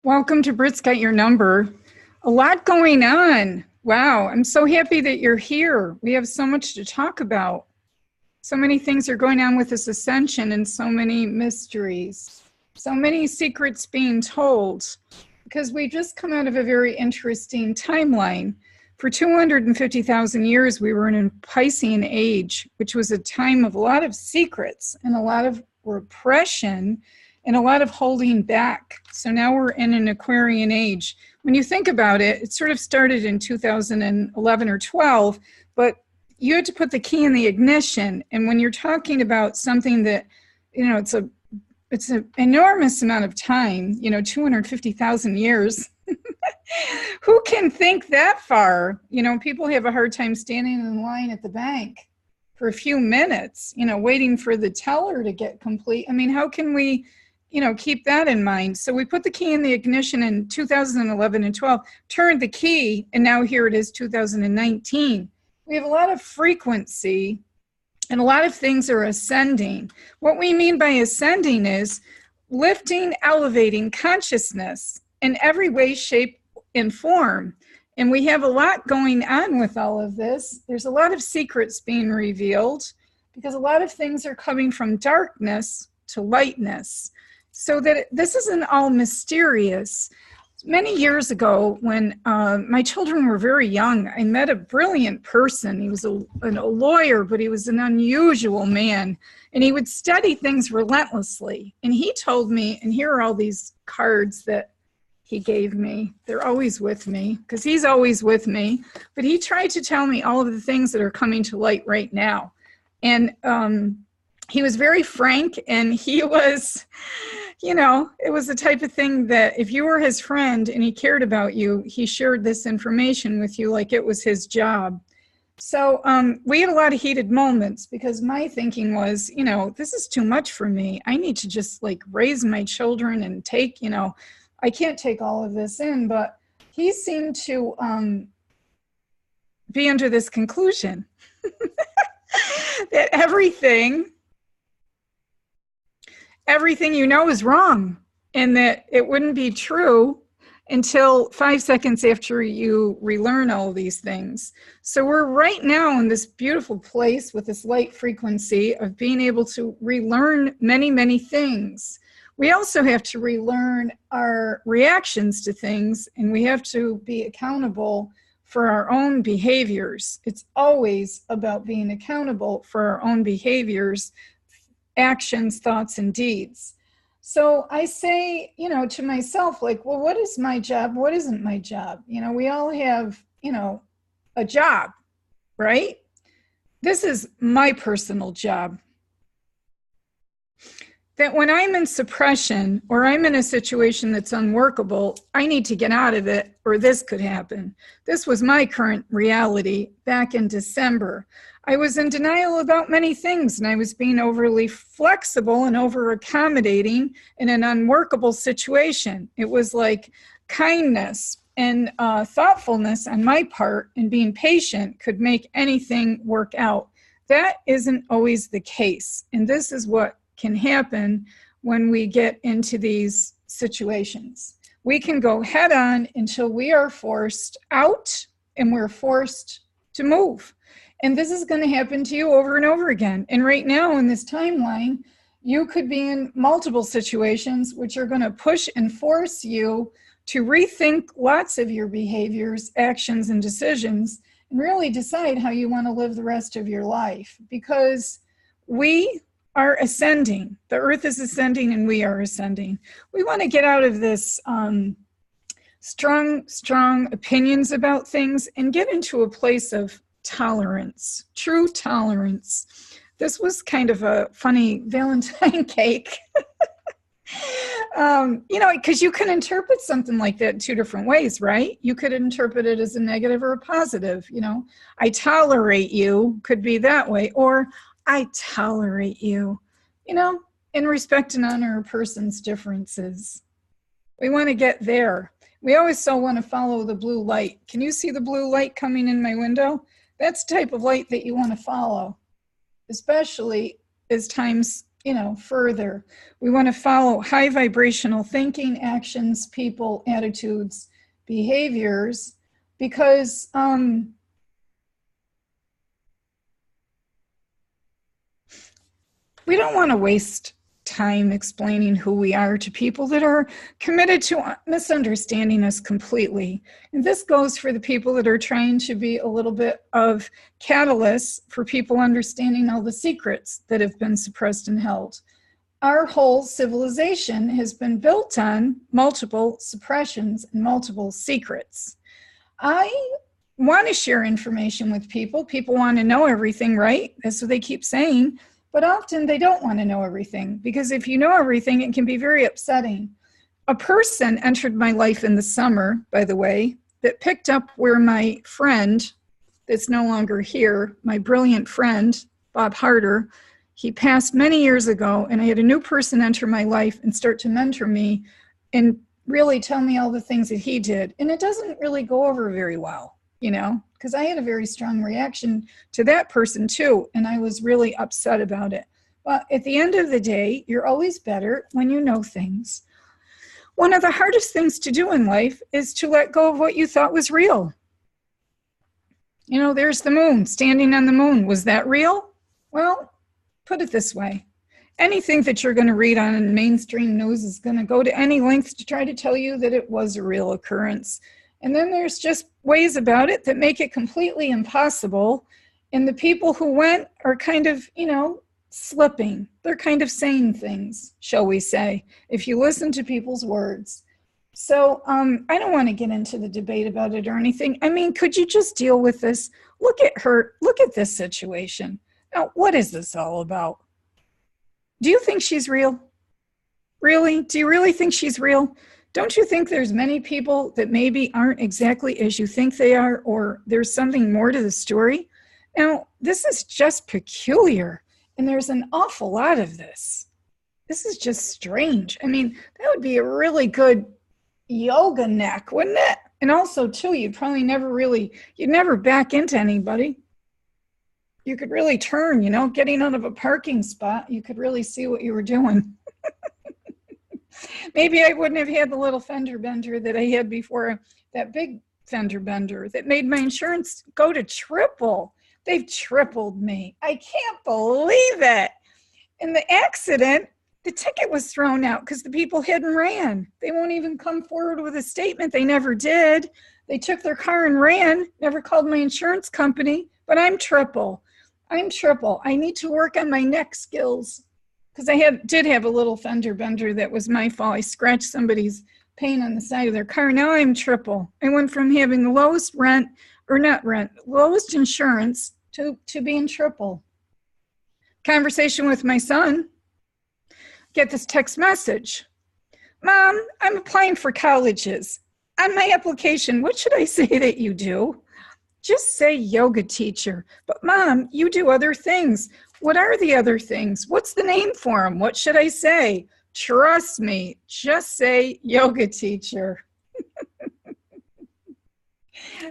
Welcome to Brit's Got Your Number. A lot going on. Wow, I'm so happy that you're here. We have so much to talk about. So many things are going on with this ascension and so many mysteries. So many secrets being told because we just come out of a very interesting timeline. For 250,000 years, we were in a Piscean age, which was a time of a lot of secrets and a lot of repression and a lot of holding back. So now we're in an Aquarian age. When you think about it, it sort of started in 2011 or 12, but you had to put the key in the ignition. And when you're talking about something that, it's an enormous amount of time, 250,000 years. Who can think that far? People have a hard time standing in line at the bank for a few minutes, waiting for the teller to get complete. I mean, how can we keep that in mind? So we put the key in the ignition in 2011 and 12, turned the key, and now here it is 2019. We have a lot of frequency and a lot of things are ascending. What we mean by ascending is lifting, elevating consciousness in every way, shape, and form. And we have a lot going on with all of this. There's a lot of secrets being revealed because a lot of things are coming from darkness to lightness. So that this isn't all mysterious. Many years ago, when my children were very young, I met a brilliant person. He was a lawyer, but he was an unusual man. And he would study things relentlessly. And he told me, and here are all these cards that he gave me. They're always with me, because he's always with me. But he tried to tell me all of the things that are coming to light right now. And he was very frank, and he was, it was the type of thing that if you were his friend and he cared about you, he shared this information with you like it was his job. So we had a lot of heated moments because my thinking was, this is too much for me. I need to just raise my children and take, I can't take all of this in. But he seemed to be under this conclusion that everything is wrong, and that it wouldn't be true until 5 seconds after you relearn all of these things. So we're right now in this beautiful place with this light frequency of being able to relearn many, many things. We also have to relearn our reactions to things, and we have to be accountable for our own behaviors. It's always about being accountable for our own behaviors, actions, thoughts, and deeds. So I say, to myself, well, what is my job? What isn't my job? We all have, a job, right? This is my personal job. That when I'm in suppression or I'm in a situation that's unworkable, I need to get out of it or this could happen. This was my current reality back in December. I was in denial about many things, and I was being overly flexible and over accommodating in an unworkable situation. It was like kindness and thoughtfulness on my part and being patient could make anything work out. That isn't always the case. And this is what can happen when we get into these situations. We can go head on until we are forced out and we're forced to move. And this is going to happen to you over and over again. And right now in this timeline, you could be in multiple situations which are going to push and force you to rethink lots of your behaviors, actions, and decisions, and really decide how you want to live the rest of your life. Because we are ascending. The earth is ascending and we are ascending. We want to get out of this strong opinions about things and get into a place of tolerance, true tolerance. This was kind of a funny Valentine cake. Because you can interpret something like that in two different ways, right? You could interpret it as a negative or a positive. I tolerate you could be that way, or I tolerate you, in respect and honor a person's differences. We want to get there. We always so want to follow the blue light. Can you see the blue light coming in my window? That's the type of light that you want to follow, especially as times further. We want to follow high vibrational thinking, actions, people, attitudes, behaviors, because we don't want to waste time explaining who we are to people that are committed to misunderstanding us completely. And this goes for the people that are trying to be a little bit of catalysts for people understanding all the secrets that have been suppressed and held. Our whole civilization has been built on multiple suppressions and multiple secrets. I want to share information with people. People want to know everything, right? That's what they keep saying. But often they don't want to know everything, because if you know everything, it can be very upsetting. A person entered my life in the summer, by the way, that picked up where my friend that's no longer here, my brilliant friend, Bob Harder, he passed many years ago, and I had a new person enter my life and start to mentor me and really tell me all the things that he did. And it doesn't really go over very well, because I had a very strong reaction to that person too, and I was really upset about it. But at the end of the day, you're always better when you know things. One of the hardest things to do in life is to let go of what you thought was real. There's the moon, standing on the moon. Was that real? Well, put it this way. Anything that you're going to read on mainstream news is going to go to any length to try to tell you that it was a real occurrence. And then there's just ways about it that make it completely impossible. And the people who went are kind of, slipping. They're kind of saying things, shall we say, if you listen to people's words. So I don't want to get into the debate about it or anything. I mean, could you just deal with this? Look at her. Look at this situation. Now, what is this all about? Do you think she's real? Really? Do you really think she's real? Don't you think there's many people that maybe aren't exactly as you think they are, or there's something more to the story? Now, this is just peculiar, and there's an awful lot of this. This is just strange. I mean, that would be a really good yoga neck, wouldn't it? And also, too, you'd never back into anybody. You could really turn, getting out of a parking spot, you could really see what you were doing. Maybe I wouldn't have had the little fender bender that I had before, that big fender bender that made my insurance go to triple. They've tripled me. I can't believe it. In the accident, the ticket was thrown out because the people hid and ran. They won't even come forward with a statement. They never did. They took their car and ran, never called my insurance company, but I'm triple. I need to work on my neck skills. Because I did have a little fender bender that was my fault. I scratched somebody's paint on the side of their car. Now I'm triple. I went from having the lowest lowest insurance to being triple. Conversation with my son. Get this text message. Mom, I'm applying for colleges. On my application, what should I say that you do? Just say yoga teacher. But Mom, you do other things. What are the other things? What's the name for them? What should I say? Trust me, just say yoga teacher.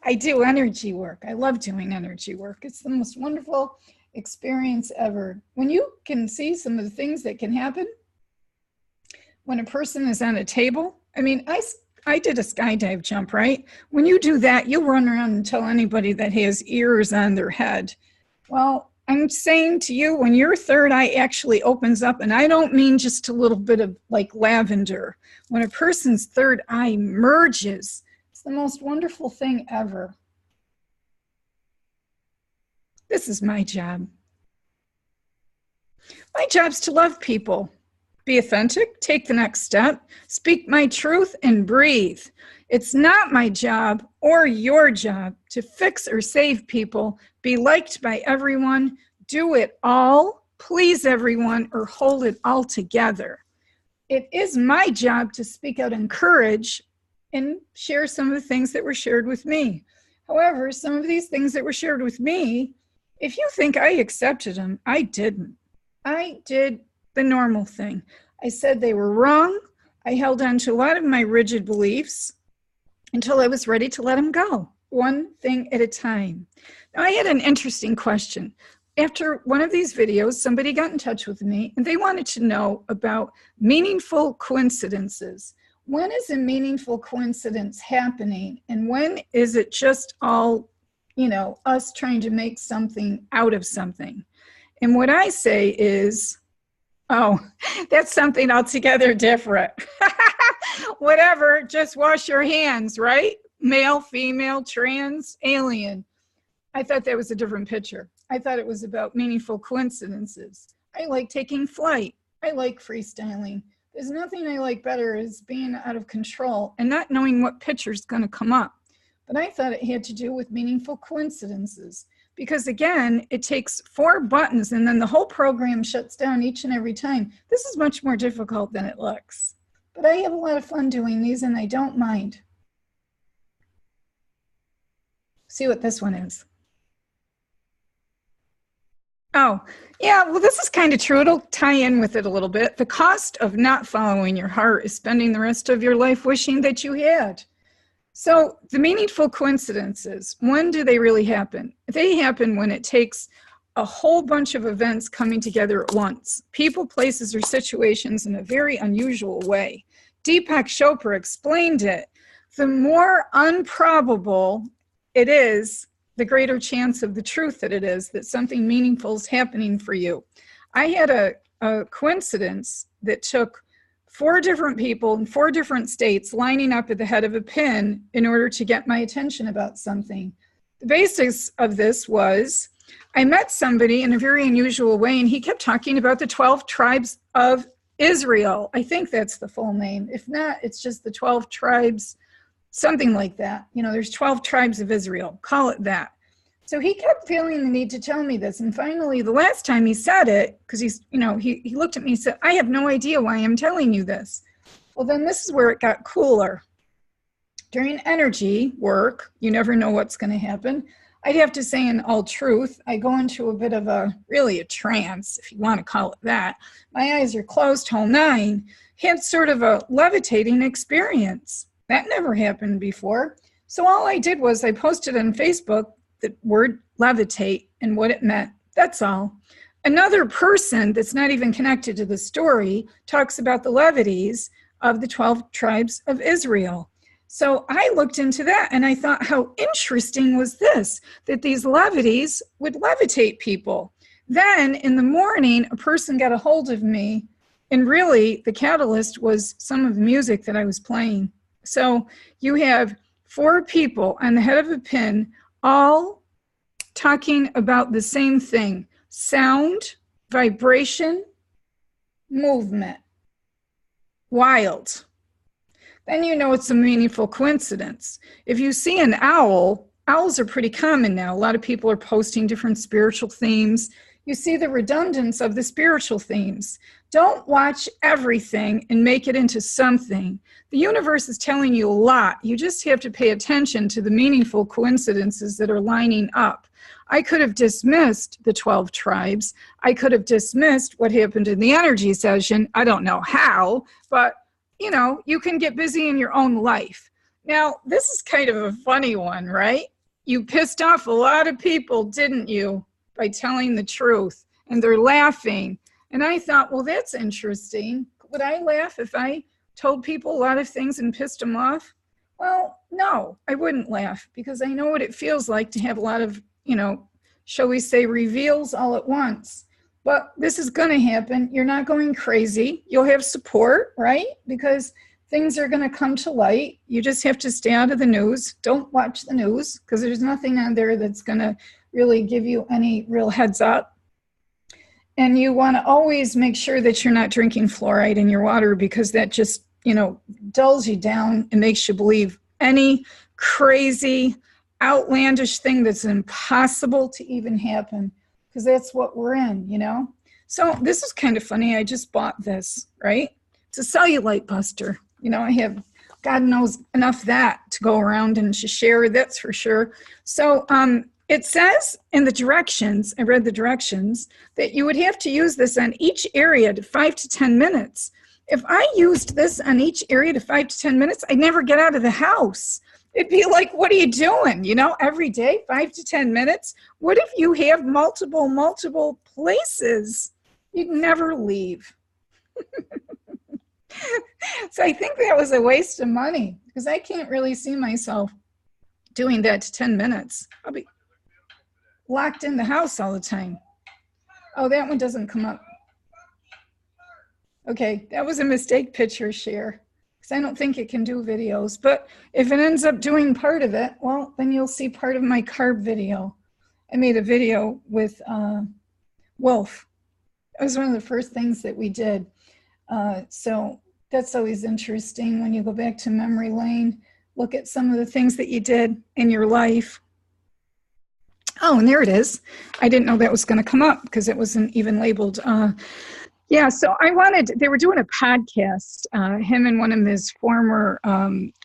I do energy work. I love doing energy work. It's the most wonderful experience ever. When you can see some of the things that can happen when a person is on a table. I mean, I did a skydive jump, right? When you do that, you'll run around and tell anybody that has ears on their head. Well, I'm saying to you, when your third eye actually opens up, and I don't mean just a little bit of like lavender, when a person's third eye merges, it's the most wonderful thing ever. This is my job. My job's to love people. Be authentic, take the next step, speak my truth, and breathe. It's not my job or your job to fix or save people, be liked by everyone, do it all, please everyone, or hold it all together. It is my job to speak out in courage and share some of the things that were shared with me. However, some of these things that were shared with me, if you think I accepted them, I didn't. I did the normal thing. I said they were wrong. I held on to a lot of my rigid beliefs until I was ready to let them go, one thing at a time. Now, I had an interesting question. after one of these videos, somebody got in touch with me and they wanted to know about meaningful coincidences. When is a meaningful coincidence happening? And when is it just all, us trying to make something out of something? And what I say is, oh, that's something altogether different. Whatever, just wash your hands, right? Male, female, trans, alien. I thought that was a different picture. I thought it was about meaningful coincidences. I like taking flight. I like freestyling. There's nothing I like better is being out of control and not knowing what picture's going to come up. But I thought it had to do with meaningful coincidences because, again, it takes 4 buttons and then the whole program shuts down each and every time. This is much more difficult than it looks. But I have a lot of fun doing these and I don't mind. See what this one is. Oh, yeah, well, this is kind of true. It'll tie in with it a little bit. The cost of not following your heart is spending the rest of your life wishing that you had. So the meaningful coincidences, when do they really happen? They happen when it takes a whole bunch of events coming together at once. People, places, or situations in a very unusual way. Deepak Chopra explained it. The more improbable it is, the greater chance of the truth that it is, that something meaningful is happening for you. I had a coincidence that took 4 different people in 4 different states lining up at the head of a pin in order to get my attention about something. The basis of this was I met somebody in a very unusual way, and he kept talking about the 12 tribes of Israel. I think that's the full name. If not, it's just the 12 tribes, something like that. There's 12 tribes of Israel. Call it that. So he kept feeling the need to tell me this. And finally, the last time he said it, because he looked at me and said, I have no idea why I'm telling you this. Well, then this is where it got cooler. During energy work, you never know what's going to happen. I'd have to say in all truth, I go into a bit of a trance, if you want to call it that. My eyes are closed, whole 9. Had sort of a levitating experience. That never happened before. So all I did was I posted on Facebook the word levitate and what it meant. That's all. Another person that's not even connected to the story talks about the levities of the 12 tribes of Israel. So I looked into that and I thought, how interesting was this, that these levities would levitate people. Then in the morning, a person got a hold of me, and really the catalyst was some of the music that I was playing. So you have 4 people on the head of a pin, all talking about the same thing: sound, vibration, movement. Wild. Then you know it's a meaningful coincidence. If you see an owl, owls are pretty common now. A lot of people are posting different spiritual themes. You see the redundance of the spiritual themes. Don't watch everything and make it into something. The universe is telling you a lot. You just have to pay attention to the meaningful coincidences that are lining up. I could have dismissed the 12 tribes. I could have dismissed what happened in the energy session. I don't know how, but you can get busy in your own life. Now, this is kind of a funny one, right? You pissed off a lot of people, didn't you, by telling the truth? And they're laughing. And I thought, well, that's interesting. Would I laugh if I told people a lot of things and pissed them off? Well, no, I wouldn't laugh, because I know what it feels like to have a lot of, shall we say, reveals all at once. But this is going to happen. You're not going crazy. You'll have support, right? Because things are going to come to light. You just have to stay out of the news. Don't watch the news, because there's nothing on there that's going to really give you any real heads up. And you want to always make sure that you're not drinking fluoride in your water, because that just, dulls you down and makes you believe any crazy, outlandish thing that's impossible to even happen, because that's what we're in, So this is kind of funny. I just bought this, right? It's a cellulite buster. I have, God knows, enough of that to go around and to share, that's for sure. So it says in the directions, I read the directions, that you would have to use this on each area to 5 to 10 minutes. If I used this on each area to 5 to 10 minutes, I'd never get out of the house. It'd be like, what are you doing? You know, every day, 5 to 10 minutes. What if you have multiple places? You'd never leave. So I think that was a waste of money because I can't really see myself doing that to 10 minutes. I'll be locked in the house all the time. Oh, that one doesn't come up. Okay, that was a mistake picture share because I don't think it can do videos. But if it ends up doing part of it, well, then you'll see part of my carb video. I made a video with Wolf. It was one of the first things that we did. So that's always interesting when you go back to memory lane, look at some of the things that you did in your life. Oh, and there it is. I didn't know that was going to come up because it wasn't even labeled. Yeah, so they were doing a podcast, him and one of his former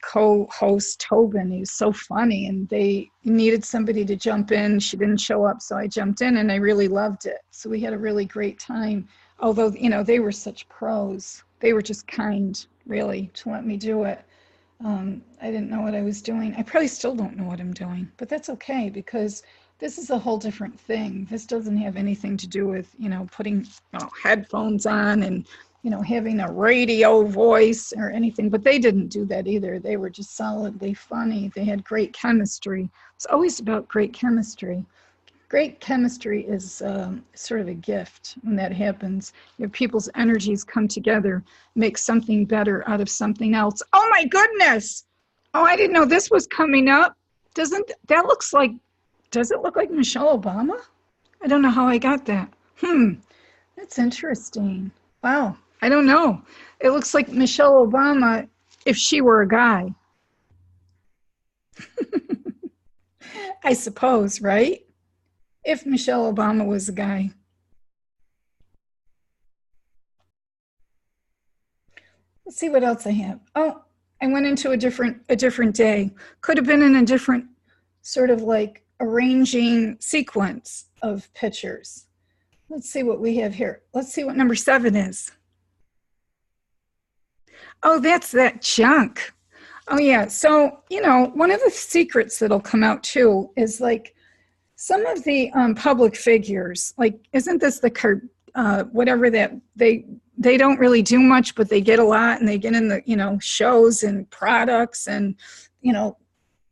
co-hosts, Tobin. He was so funny, and they needed somebody to jump in. She didn't show up, so I jumped in, and I really loved it. So we had a really great time, although, you know, they were such pros. They were just kind, really, to let me do it. I didn't know what I was doing. I probably still don't know what I'm doing, but that's okay because this is a whole different thing. This doesn't have anything to do with, you know, putting headphones on and, you know, having a radio voice or anything. But they didn't do that either. They were just solidly funny. They had great chemistry. It's always about great chemistry. Great chemistry is sort of a gift when that happens. You know, people's energies come together, make something better out of something else. Oh my goodness! Oh, I didn't know this was coming up. Doesn't that looks like? Does it look like Michelle Obama? I don't know how I got that. That's interesting. Wow, I don't know. It looks like Michelle Obama if she were a guy. I suppose, right? If Michelle Obama was a guy. Let's see what else I have. Oh, I went into a different day. Could have been in a different sort of like arranging sequence of pictures. Let's see what we have here. Let's see what number 7 is. Oh, that's that junk. Oh yeah, so, you know, one of the secrets that'll come out too is like some of the public figures, like, isn't this the whatever that they don't really do much, but they get a lot and they get in the, you know, shows and products and, you know,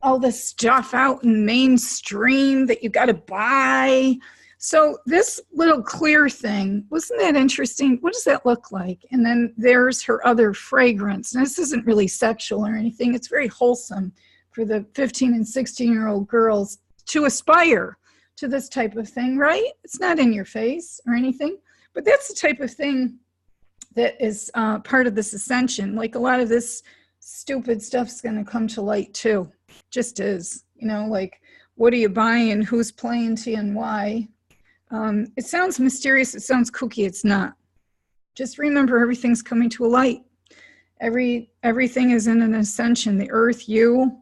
all this stuff out in mainstream that you got to buy. So this little clear thing, wasn't that interesting? What does that look like? And then there's her other fragrance. And this isn't really sexual or anything. It's very wholesome for the 15 and 16-year-old girls to aspire to this type of thing, right? It's not in your face or anything, but that's the type of thing that is part of this ascension. Like a lot of this stupid stuff's going to come to light too. Just is, you know, like what are you buying, who's playing to you and why? It sounds mysterious, it sounds kooky, it's not. Just remember everything's coming to a light. Everything is in an ascension. The earth, you,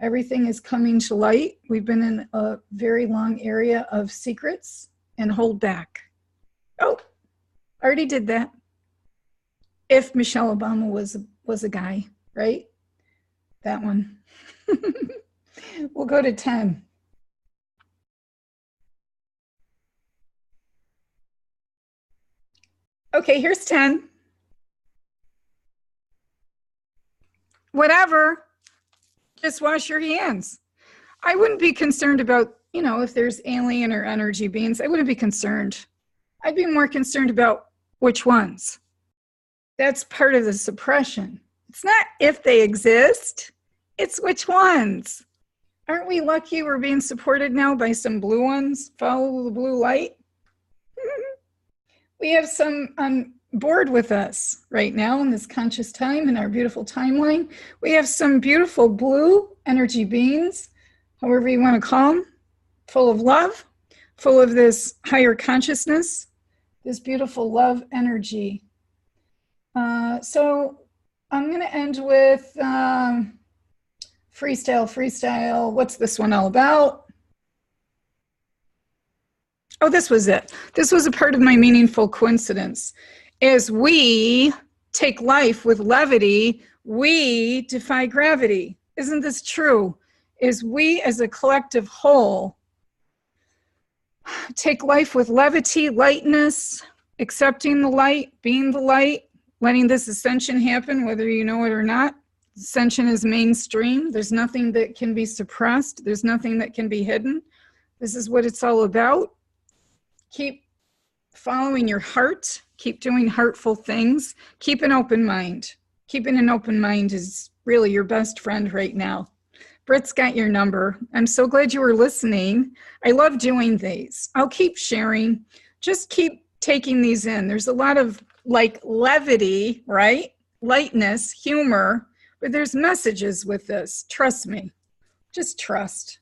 everything is coming to light. We've been in a very long area of secrets and hold back. Oh, already did that. If Michelle Obama was a guy, right? That one. We'll go to 10. Okay, here's 10. Whatever. Just wash your hands. I wouldn't be concerned about, you know, if there's alien or energy beings. I wouldn't be concerned. I'd be more concerned about which ones. That's part of the suppression. It's not if they exist, it's which ones. Aren't we lucky we're being supported now by some blue ones? Follow the blue light. We have some on board with us right now in this conscious time in our beautiful timeline. We have some beautiful blue energy beings, however you want to call them, full of love, full of this higher consciousness, this beautiful love energy. So I'm going to end with freestyle. What's this one all about? Oh, this was it. This was a part of my meaningful coincidence. As we take life with levity, we defy gravity. Isn't this true? Is we as a collective whole take life with levity, lightness, accepting the light, being the light, letting this ascension happen, whether you know it or not. Ascension is mainstream. There's nothing that can be suppressed. There's nothing that can be hidden. This is what it's all about. Keep following your heart. Keep doing heartful things. Keep an open mind. Keeping an open mind is really your best friend right now. Brit's got your number. I'm so glad you were listening. I love doing these. I'll keep sharing. Just keep taking these in. There's a lot of like levity, right? Lightness, humor, but there's messages with this. Trust me. Just trust.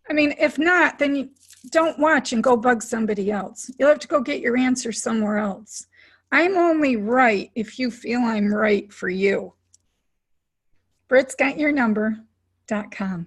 I mean, if not, then you don't watch and go bug somebody else. You'll have to go get your answer somewhere else. I'm only right if you feel I'm right for you. Brit's got your number.com.